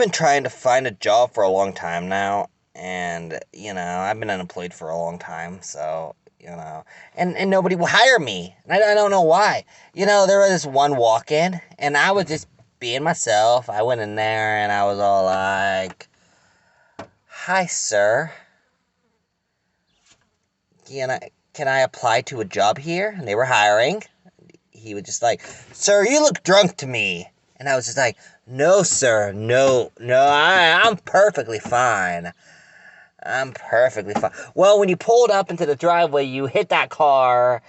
been trying to find a job for a long time now, and I've been unemployed for a long time, so and nobody will hire me. And I don't know why. There was this one walk-in, and I was just being myself. I went in there, and I was all like, "Hi, sir. Can I apply to a job here?" And they were hiring. He was just like, "Sir, you look drunk to me." And I was just like, "No, sir, no, I'm perfectly fine. I'm perfectly fine." Well, when you pulled up into the driveway, you hit that car,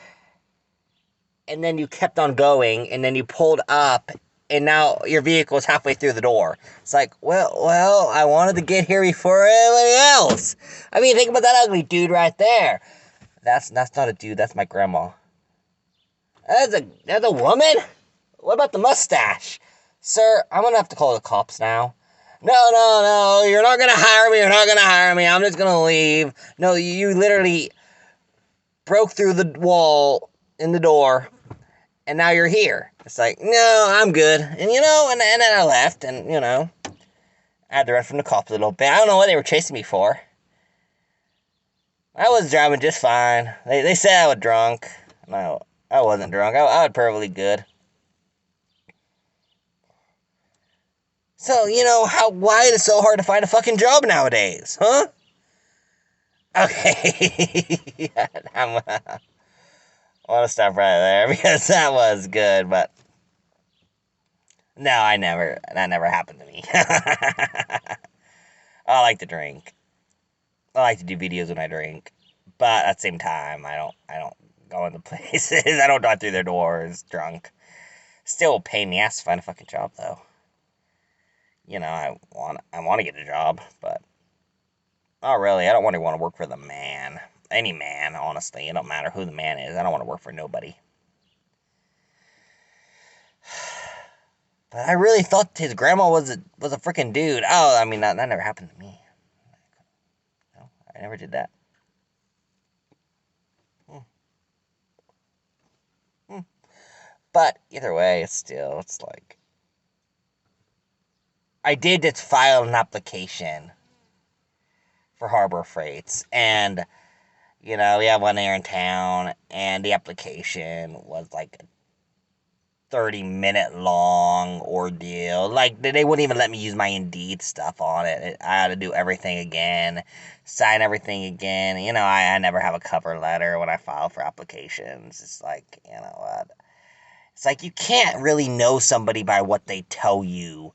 and then you kept on going, and then you pulled up, and now your vehicle is halfway through the door. It's like, well, I wanted to get here before everybody else. I mean, think about that ugly dude right there. That's not a dude, that's my grandma. That's a woman? What about the mustache? Sir, I'm gonna have to call the cops now. No, you're not gonna hire me, I'm just gonna leave. No, you literally broke through the wall in the door, and now you're here. It's like, no, I'm good. And and then I left, and I had to run from the cops a little bit. I don't know what they were chasing me for. I was driving just fine. They said I was drunk. No, I wasn't drunk. I was perfectly good. So, why is it so hard to find a fucking job nowadays, huh? Okay. Yeah, I want to stop right there because that was good, but no, that never happened to me. I like to drink. I like to do videos when I drink, but at the same time, I don't go into places. I don't drive through their doors drunk. Still a pain in the ass to find a fucking job, though. I want to get a job, but not really. I don't want to work for the man. Any man, honestly. It don't matter who the man is. I don't want to work for nobody. But I really thought his grandma was a freaking dude. Oh, I mean, that never happened to me. No, I never did that. Hmm. Hmm. But either way, it's like, I did just file an application for Harbor Freights, and we have one here in town, and the application was like a 30-minute long ordeal. Like, they wouldn't even let me use my Indeed stuff on it. I had to do everything again, sign everything again. I never have a cover letter when I file for applications. It's like, what? It's like, you can't really know somebody by what they tell you.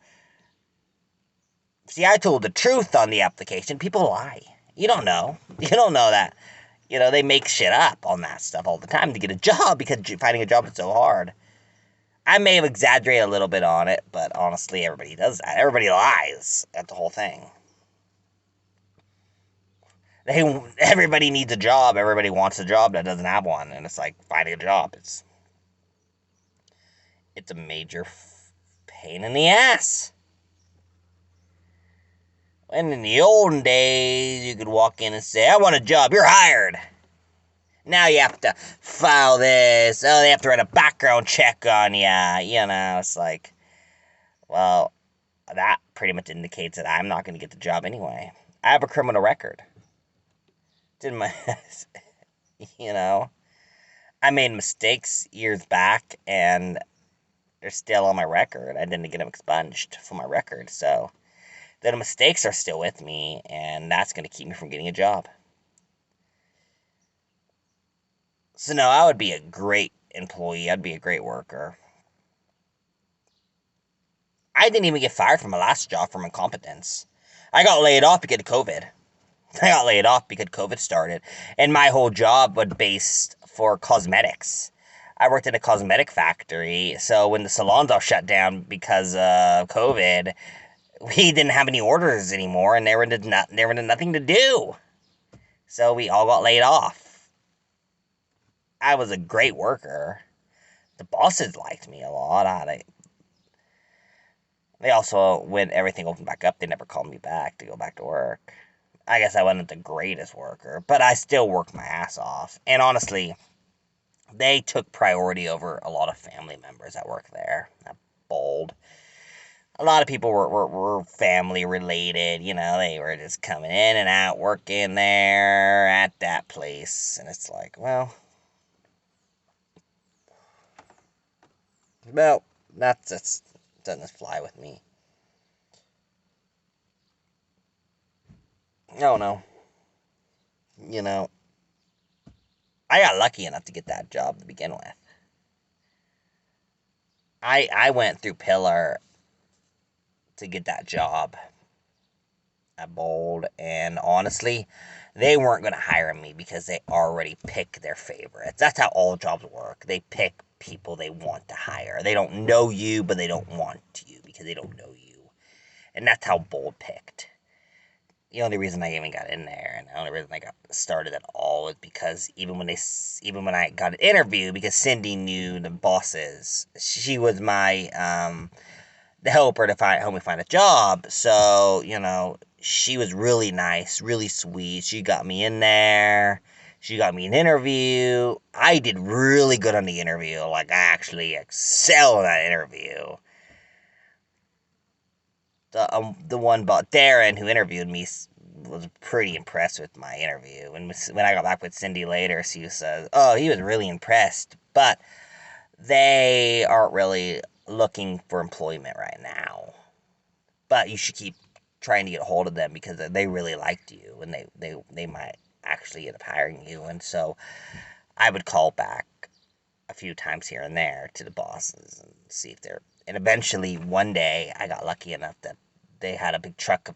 See, I told the truth on the application. People lie. You don't know. You don't know that. They make shit up on that stuff all the time to get a job because finding a job is so hard. I may have exaggerated a little bit on it, but honestly, everybody does that. Everybody lies at the whole thing. Everybody needs a job. Everybody wants a job that doesn't have one, and it's like finding a job. It's a major pain in the ass. When in the olden days, you could walk in and say, "I want a job, you're hired." Now you have to file this. Oh, they have to run a background check on you. It's like, well, that pretty much indicates that I'm not going to get the job anyway. I have a criminal record. Didn't my, I made mistakes years back, and they're still on my record. I didn't get them expunged from my record, so the mistakes are still with me, and that's going to keep me from getting a job. So no, I would be a great employee. I'd be a great worker. I didn't even get fired from my last job from incompetence. I got laid off because of COVID. I got laid off because COVID started, and my whole job was based for cosmetics. I worked at a cosmetic factory, so when the salons all shut down because of COVID, we didn't have any orders anymore, and there was nothing to do. So we all got laid off. I was a great worker. The bosses liked me a lot. They also, when everything opened back up, they never called me back to go back to work. I guess I wasn't the greatest worker, but I still worked my ass off. And honestly, they took priority over a lot of family members that work there. That bold. a lot of people were family related, they were just coming in and out, working there at that place. And it's like, well, that's doesn't fly with me. No, no. You know, I got lucky enough to get that job to begin with. I went through Pillar to get that job at Bold, and honestly, they weren't going to hire me because they already pick their favorites. That's how all jobs work. They pick people they want to hire. They don't know you, but they don't want you because they don't know you. And that's how Bold picked. The only reason I even got in there, and the only reason I got started at all, was because even when I got an interview, because Cindy knew the bosses, she was my the helper to help me find a job. So she was really nice, really sweet. She got me in there. She got me an interview. I did really good on the interview. Like, I actually excelled in that interview. The one about Darren who interviewed me was pretty impressed with my interview. And when I got back with Cindy later, she says, "Oh, he was really impressed, but they aren't really looking for employment right now. But you should keep trying to get a hold of them because they really liked you, and they might actually end up hiring you." And so I would call back a few times here and there to the bosses and see if they're. And eventually, one day, I got lucky enough that they had a big truck of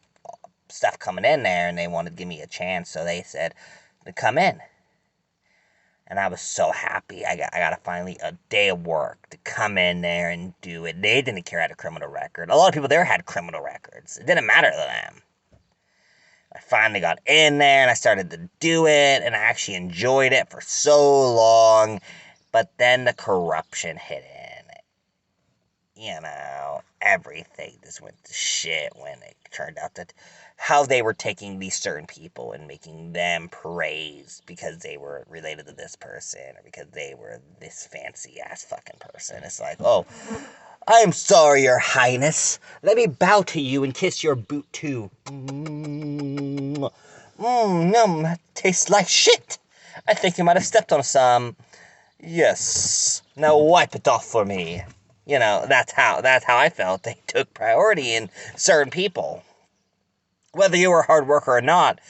stuff coming in there, and they wanted to give me a chance, so they said to come in. And I was so happy. I got finally a day of work to come in there and do it. They didn't care I had a criminal record. A lot of people there had criminal records. It didn't matter to them. I finally got in there and I started to do it, and I actually enjoyed it for so long. But then the corruption hit in. Everything just went to shit when it turned out that how they were taking these certain people and making them praised because they were related to this person or because they were this fancy ass fucking person. It's like, oh, I'm sorry, Your Highness. Let me bow to you and kiss your boot too. That tastes like shit. I think you might have stepped on some. Yes. Now wipe it off for me. That's how I felt. They took priority in certain people. Whether you were a hard worker or not,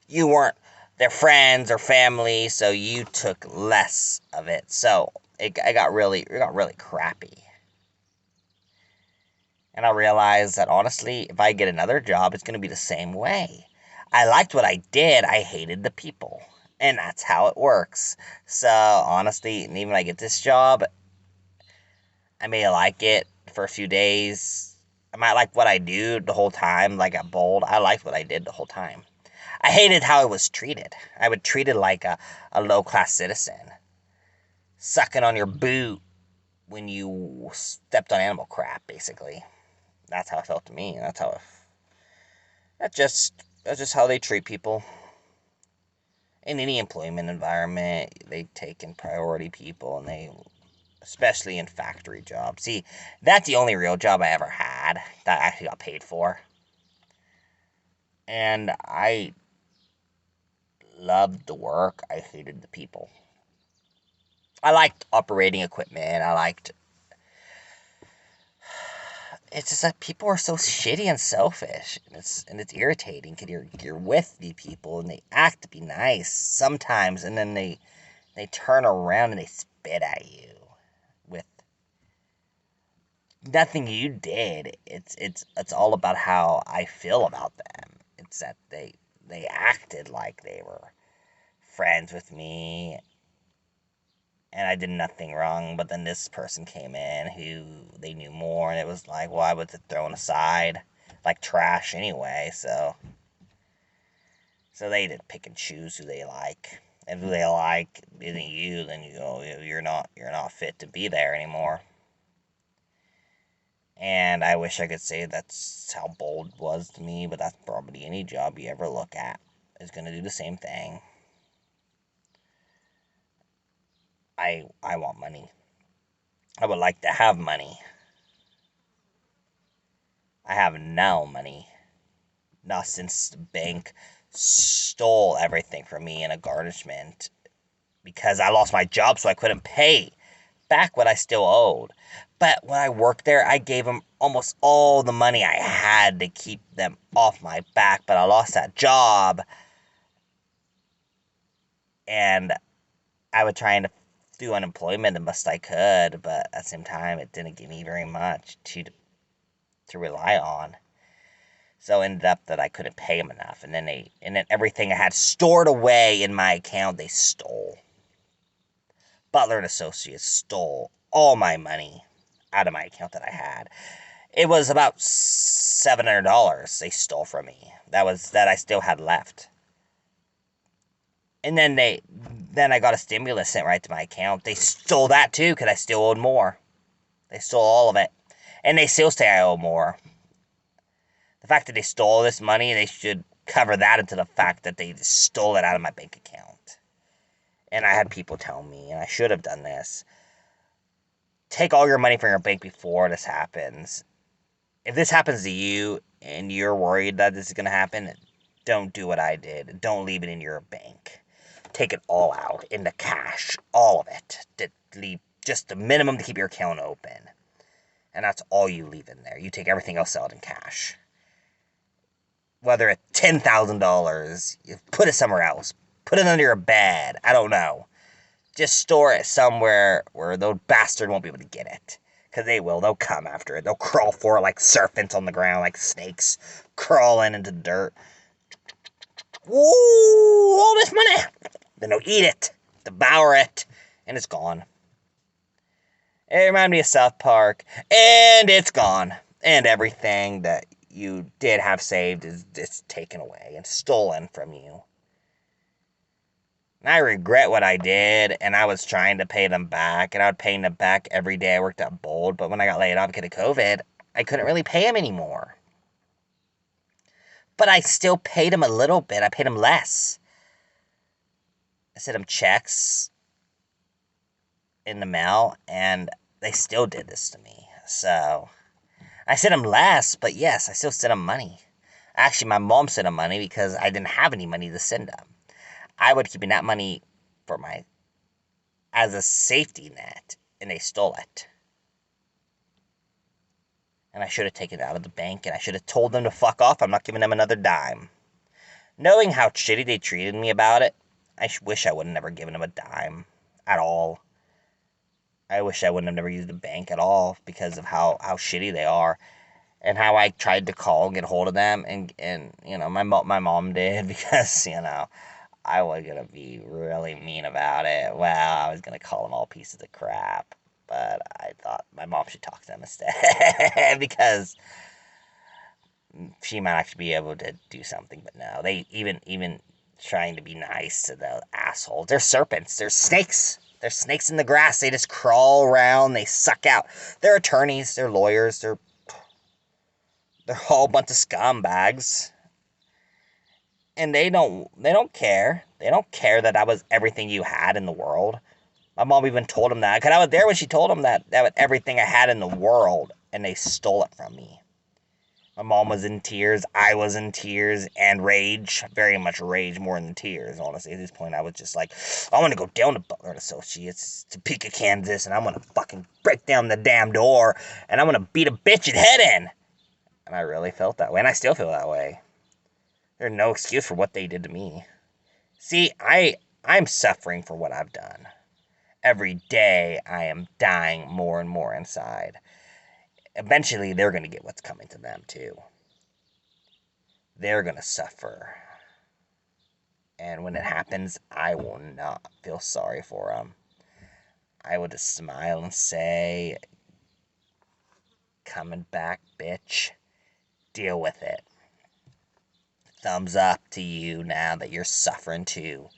you weren't their friends or family, so you took less of it. So it got really crappy. And I realized that honestly, if I get another job, it's gonna be the same way. I liked what I did, I hated the people. And that's how it works. So honestly, and even when I get this job, I may like it for a few days. I might like what I do the whole time, like at Bold. I liked what I did the whole time. I hated how I was treated. I would treat it like a low class citizen, sucking on your boot when you stepped on animal crap, basically. That's how it felt to me. That's just how they treat people. In any employment environment, they take in priority people, and they especially in factory jobs. See, that's the only real job I ever had that I actually got paid for. And I loved the work. I hated the people. I liked operating equipment. It's just that people are so shitty and selfish, and it's irritating because you're with the people and they act to be nice sometimes, and then they turn around and they spit at you with nothing you did. It's all about how I feel about them. It's that they acted like they were friends with me and I did nothing wrong, but then this person came in who they knew more, and it was like, well, I was thrown aside like trash anyway, so they did pick and choose who they like. If who they like isn't you, then you're not fit to be there anymore. And I wish I could say that's how Bold was to me, but that's probably any job you ever look at is going to do the same thing. I want money. I would like to have money. I have no money. Not since the bank stole everything from me in a garnishment because I lost my job, so I couldn't pay back what I still owed. But when I worked there, I gave them almost all the money I had to keep them off my back, but I lost that job, and I was trying to do unemployment the best I could, but at the same time, it didn't give me very much to rely on. So it ended up that I couldn't pay them enough, and then everything I had stored away in my account they stole. Butler and Associates stole all my money out of my account that I had. It was about $700 they stole from me. That I still had left. And then I got a stimulus sent right to my account. They stole that too because I still owed more. They stole all of it. And they still say I owe more. The fact that they stole this money, they should cover that into the fact that they stole it out of my bank account. And I had people tell me, and I should have done this, take all your money from your bank before this happens. If this happens to you and you're worried that this is going to happen, don't do what I did. Don't leave it in your bank. Take it all out into cash, all of it. Leave just the minimum to keep your account open. And that's all you leave in there. You take everything else out in cash. Whether it's $10,000, you put it somewhere else. Put it under your bed. I don't know. Just store it somewhere where those bastards won't be able to get it. Because they will. They'll come after it. They'll crawl for it like serpents on the ground, like snakes crawling into the dirt. Ooh, all this money! Then they'll eat it, devour it, and it's gone. It reminded me of South Park, and it's gone. And everything that you did have saved is taken away and stolen from you. And I regret what I did, and I was trying to pay them back, and I would pay them back every day I worked at Bold, but when I got laid off because of COVID, I couldn't really pay them anymore. But I still paid them a little bit. I paid them less. I sent them checks in the mail, and they still did this to me. So I sent them less, but yes, I still sent them money. Actually, my mom sent them money because I didn't have any money to send them. I would keep that money for as a safety net, and they stole it. And I should have taken it out of the bank, and I should have told them to fuck off. I'm not giving them another dime. Knowing how shitty they treated me about it, I wish I would have never given them a dime at all. I wish I wouldn't have never used the bank at all because of how shitty they are. And how I tried to call and get hold of them, and you know, my mom did because, you know, I was gonna be really mean about it. Well, I was gonna call them all pieces of crap, but I thought my mom should talk to them instead because she might actually be able to do something. But no, they even trying to be nice to the assholes. They're serpents. They're snakes. They're snakes in the grass. They just crawl around. They suck out. They're attorneys. They're lawyers. They're a whole bunch of scumbags. And they don't care. They don't care that I was everything you had in the world. My mom even told him that. Because I was there when she told him that was everything I had in the world. And they stole it from me. My mom was in tears. I was in tears and rage. Very much rage more than tears, honestly. At this point, I was just like, I want to go down to Butler and Associates, Topeka, Kansas, and I'm going to fucking break down the damn door, and I'm going to beat a bitch's head in. And I really felt that way, and I still feel that way. There's no excuse for what they did to me. See, I'm suffering for what I've done. Every day, I am dying more and more inside. Eventually, they're going to get what's coming to them, too. They're going to suffer. And when it happens, I will not feel sorry for them. I will just smile and say, coming back, bitch. Deal with it. Thumbs up to you now that you're suffering too.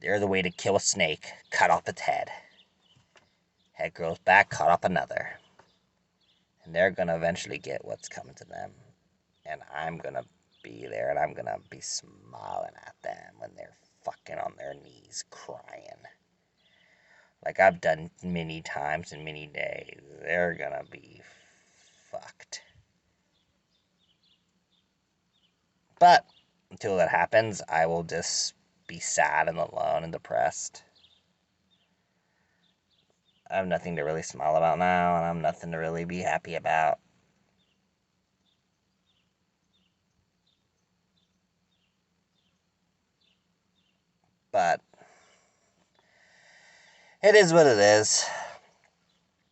There's a way to kill a snake. Cut off its head. Head grows back, cut off another. And they're going to eventually get what's coming to them. And I'm going to be there, and I'm going to be smiling at them when they're fucking on their knees crying. Like I've done many times in many days. They're going to be fucked. But until that happens, I will just be sad and alone and depressed. I have nothing to really smile about now, and I have nothing to really be happy about. But it is what it is.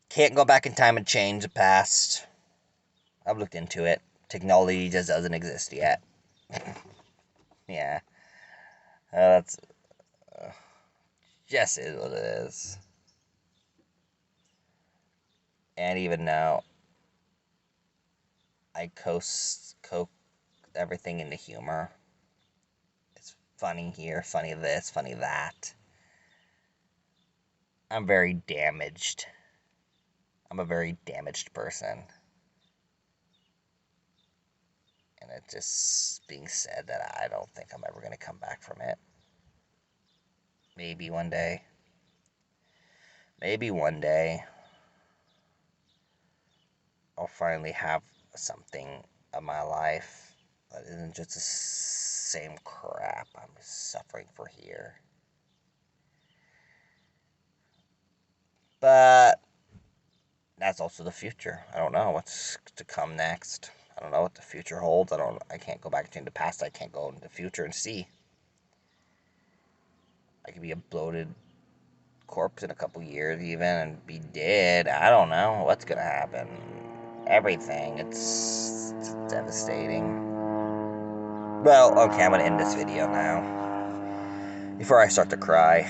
Can't go back in time and change the past. I've looked into it. Technology just doesn't exist yet. Yeah. That's just is what it is. And even now, I coke everything into humor. It's funny here, funny this, funny that. I'm very damaged. I'm a very damaged person. And it just being said that I don't think I'm ever going to come back from it. Maybe one day. Maybe one day I'll finally have something of my life that isn't just the same crap I'm suffering for here. But that's also the future. I don't know what's to come next. I don't know what the future holds. I can't go back into the past. I can't go into the future and see. I could be a bloated corpse in a couple years even and be dead. I don't know what's gonna happen. Everything. It's devastating. Well, okay, I'm gonna end this video now before I start to cry.